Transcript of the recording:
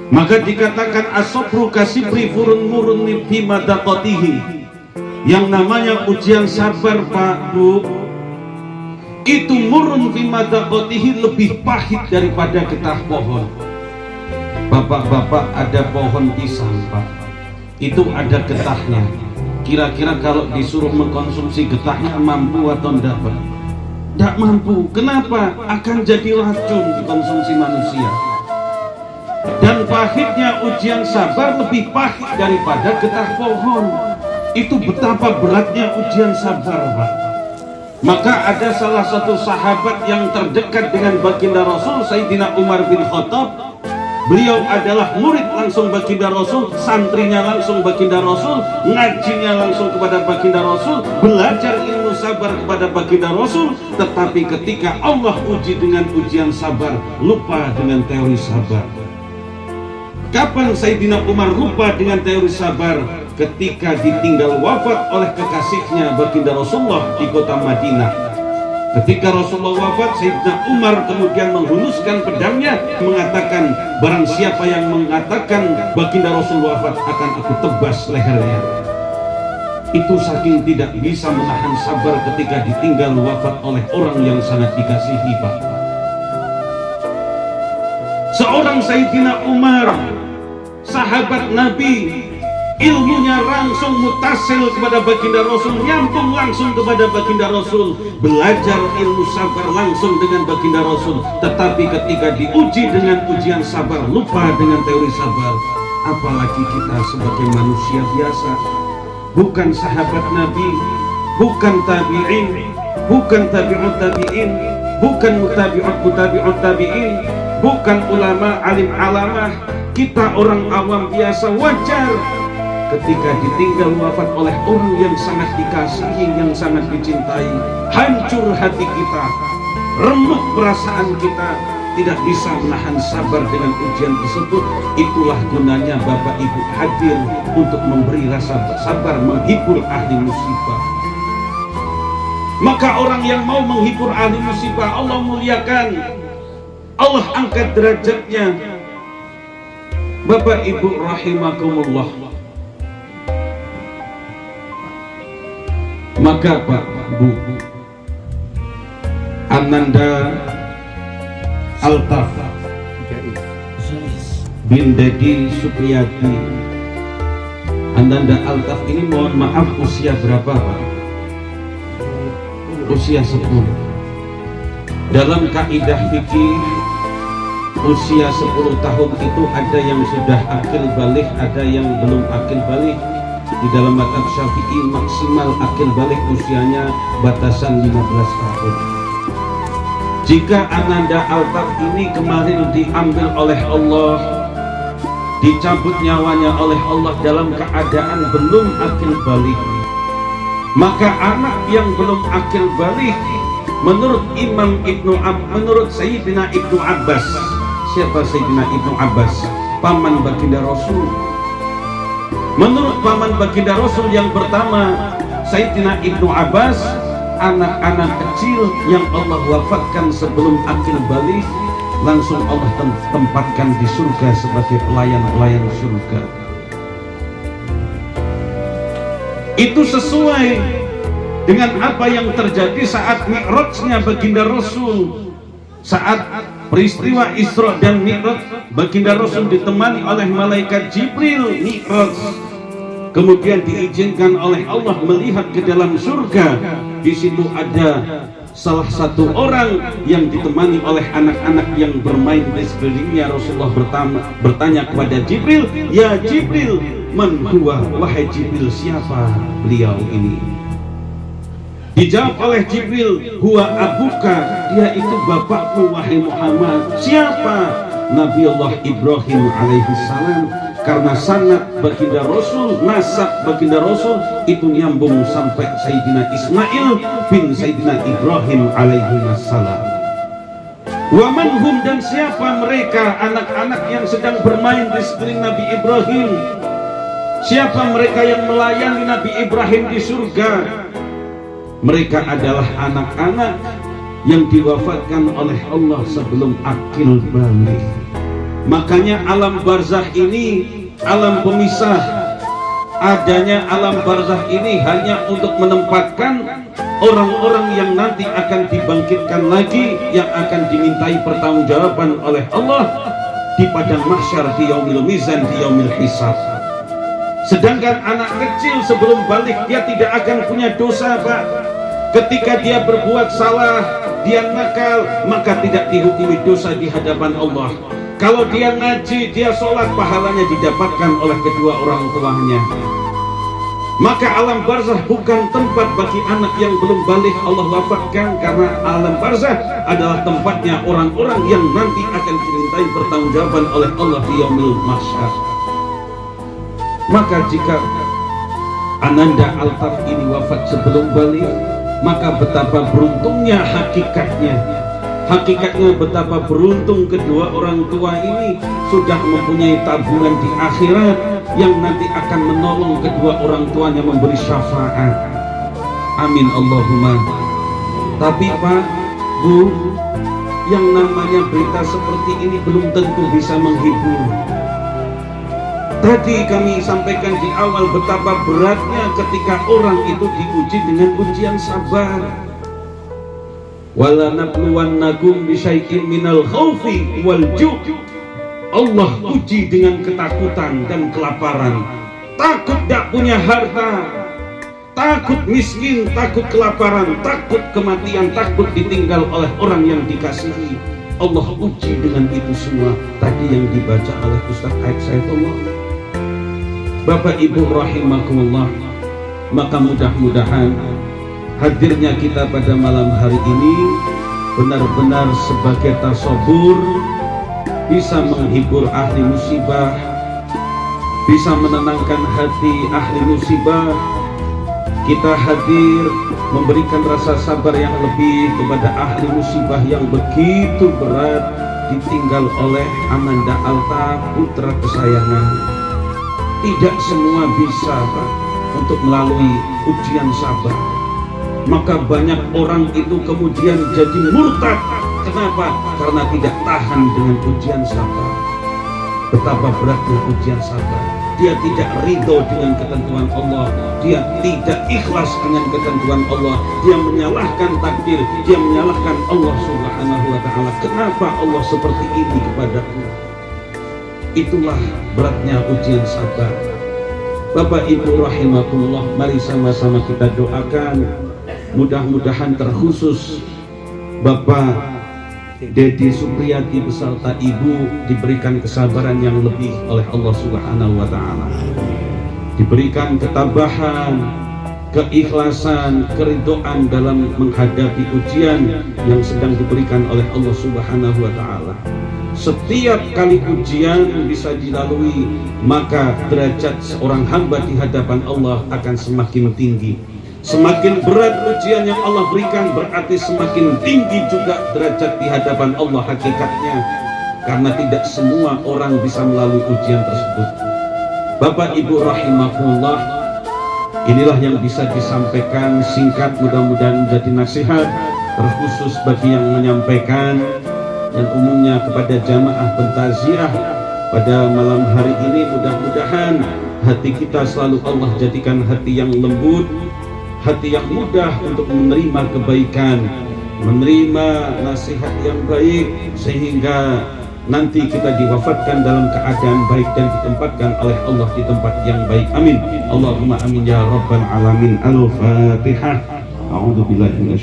Maka dikatakan as-sabru kasibri furun murun fi madaqatihi. Yang namanya ujian sabar Pak Bu, itu murun fi madaqatihi, lebih pahit daripada getah pohon. Bapak-bapak, ada pohon pisang Pak, itu ada getahnya. Kira-kira kalau disuruh mengkonsumsi getahnya mampu atau enggak Pak? Enggak mampu. Kenapa? Akan jadi racun dikonsumsi manusia. Dan pahitnya ujian sabar lebih pahit daripada getah pohon. Itu betapa beratnya ujian sabar Pak. Maka ada salah satu sahabat yang terdekat dengan baginda Rasul, Sayyidina Umar bin Khattab. Beliau adalah murid langsung baginda Rasul, santrinya langsung baginda Rasul, ngajinya langsung kepada baginda Rasul, belajar ilmu sabar kepada baginda Rasul. Tetapi ketika Allah uji dengan ujian sabar, lupa dengan teori sabar. Kapan Sayyidina Umar lupa dengan teori sabar? Ketika ditinggal wafat oleh kekasihnya baginda Rasulullah di kota Madinah. Ketika Rasulullah wafat, Sayyidina Umar kemudian menghunuskan pedangnya, mengatakan, barang siapa yang mengatakan baginda Rasul wafat, akan aku tebas lehernya. Itu saking tidak bisa menahan sabar ketika ditinggal wafat oleh orang yang sangat dikasihi Pak. Seorang Sayyidina Umar, sahabat Nabi, ilmunya langsung mutasil kepada baginda Rasul, nyambung langsung kepada baginda Rasul, belajar ilmu sabar langsung dengan baginda Rasul. Tetapi ketika diuji dengan ujian sabar, lupa dengan teori sabar. Apalagi kita sebagai manusia biasa, bukan sahabat Nabi, bukan tabi'in, bukan tabi'ut tabi'in, bukan mutabi'ut tabi'in, bukan ulama alim alamah. Kita orang awam biasa, wajar ketika ditinggal wafat oleh orang yang sangat dikasihi, yang sangat dicintai, hancur hati kita, remuk perasaan kita, tidak bisa menahan sabar dengan ujian tersebut. Itulah gunanya Bapak Ibu hadir untuk memberi rasa sabar, menghibur ahli musibah. Maka orang yang mau menghibur ahli musibah, Allah muliakan, Allah angkat derajatnya. Bapak Ibu rahimakumullah. Maka Pak Bu, Ananda Altaf bin Dedi Supriyadi, Ananda Altaf ini mohon maaf usia berapa Pak? Usia 10. Dalam kaidah fikih, usia 10 tahun itu ada yang sudah akil balik, ada yang belum akil balik. Di dalam mazhab Syafi'i maksimal akil balik usianya batasan 15 tahun. Jika Ananda Altaf ini kemarin diambil oleh Allah, dicabut nyawanya oleh Allah dalam keadaan belum akil balik, maka anak yang belum akil balik, menurut menurut Sayyidina Ibnu Abbas. Siapa Sayyidina Ibnu Abbas? Paman baginda Rasul. Menurut paman baginda Rasul yang pertama, Sayyidina Ibnu Abbas, anak-anak kecil yang Allah wafatkan sebelum akil balik, langsung Allah tempatkan di surga sebagai pelayan-pelayan surga. Itu sesuai dengan apa yang terjadi saat Mi'rajnya baginda Rasul. Saat peristiwa Isra dan Mi'raj, baginda Rasul ditemani oleh malaikat Jibril Mi'raj. Kemudian diizinkan oleh Allah melihat ke dalam surga. Di situ ada salah satu orang yang ditemani oleh anak-anak yang bermain di sekelilingnya. Rasulullah bertanya kepada Jibril, "Ya Jibril, man huwa?" Wahai Jibril, siapa beliau ini? Dijawab oleh Jibril, "Huwa abuka." Dia itu bapakmu wahai Muhammad. Siapa? Nabiullah Ibrahim alaihissalam. Karena sanad baginda Rasul, nasab baginda Rasul itu nyambung sampai Sayyidina Ismail bin Sayyidina Ibrahim alaihissalam. Wa manhum, dan siapa mereka anak-anak yang sedang bermain di sekeliling Nabi Ibrahim? Siapa mereka yang melayani Nabi Ibrahim di surga? Mereka adalah anak-anak yang diwafatkan oleh Allah sebelum akil balik. Makanya alam barzah ini alam pemisah. Adanya alam barzah ini hanya untuk menempatkan orang-orang yang nanti akan dibangkitkan lagi, yang akan dimintai pertanggungjawaban oleh Allah di padang mahsyar, di yaumil mizan, di yaumil hisab. Sedangkan anak kecil sebelum balik dia tidak akan punya dosa, Pak. Ketika dia berbuat salah, dia nakal, maka tidak dihukumi dosa di hadapan Allah. Kalau dia ngaji, dia sholat, pahalanya didapatkan oleh kedua orang tuanya. Maka alam barzah bukan tempat bagi anak yang belum balik Allah wafatkan, karena alam barzah adalah tempatnya orang-orang yang nanti akan dimintai pertanggungjawaban oleh Allah di yaumil mahsyar. Maka jika Ananda Altaf ini wafat sebelum balik, maka betapa beruntungnya hakikatnya. Hakikatnya betapa beruntung kedua orang tua ini sudah mempunyai tabungan di akhirat yang nanti akan menolong kedua orang tuanya memberi syafaat. Amin Allahumma. Tapi Pak, Bu, yang namanya berita seperti ini belum tentu bisa menghibur. Tadi kami sampaikan di awal betapa beratnya ketika orang itu diuji dengan ujian sabar. Wala nabluwannakum bisyai'in minal khaufi wal ju'. Allah uji dengan ketakutan dan kelaparan. Takut tidak punya harta, takut miskin, takut kelaparan, takut kematian, takut ditinggal oleh orang yang dikasihi. Allah uji dengan itu semua. Tadi yang dibaca oleh Ustaz Aid Saifullah. Bapak Ibu rahimakumullah, maka mudah-mudahan hadirnya kita pada malam hari ini benar-benar sebagai tasobur, bisa menghibur ahli musibah, bisa menenangkan hati ahli musibah. Kita hadir memberikan rasa sabar yang lebih kepada ahli musibah yang begitu berat ditinggal oleh Ananda Altaf, putra kesayangan. Tidak semua bisa, Pak, untuk melalui ujian sabar. Maka banyak orang itu kemudian jadi murtad. Kenapa? Karena tidak tahan dengan ujian sabar. Betapa beratnya ujian sabar. Dia tidak ridho dengan ketentuan Allah, dia tidak ikhlas dengan ketentuan Allah, dia menyalahkan takdir, dia menyalahkan Allah Subhanahu wa ta'ala. Kenapa Allah seperti ini kepadaku? Itulah beratnya ujian sabar. Bapak Ibu rahimakumullah, mari sama-sama kita doakan, mudah-mudahan terkhusus Bapak Dedi Supriyati beserta Ibu diberikan kesabaran yang lebih oleh Allah Subhanahu wa ta'ala, diberikan ketabahan, keikhlasan, keridhaan dalam menghadapi ujian yang sedang diberikan oleh Allah Subhanahu wa ta'ala. Setiap kali ujian bisa dilalui, maka derajat seorang hamba di hadapan Allah akan semakin tinggi. Semakin berat ujian yang Allah berikan, berarti semakin tinggi juga derajat di hadapan Allah hakikatnya. Karena tidak semua orang bisa melalui ujian tersebut. Bapak Ibu rahimakumullah, inilah yang bisa disampaikan singkat, mudah-mudahan menjadi nasihat terkhusus bagi yang menyampaikan, dan umumnya kepada jamaah pentaziah pada malam hari ini. Mudah-mudahan hati kita selalu Allah jadikan hati yang lembut, hati yang mudah untuk menerima kebaikan, menerima nasihat yang baik, sehingga nanti kita diwafatkan dalam keadaan baik dan ditempatkan oleh Allah di tempat yang baik. Amin Allahumma amin ya rabbal alamin. Al-Fatihah. A'udzubillahi minasy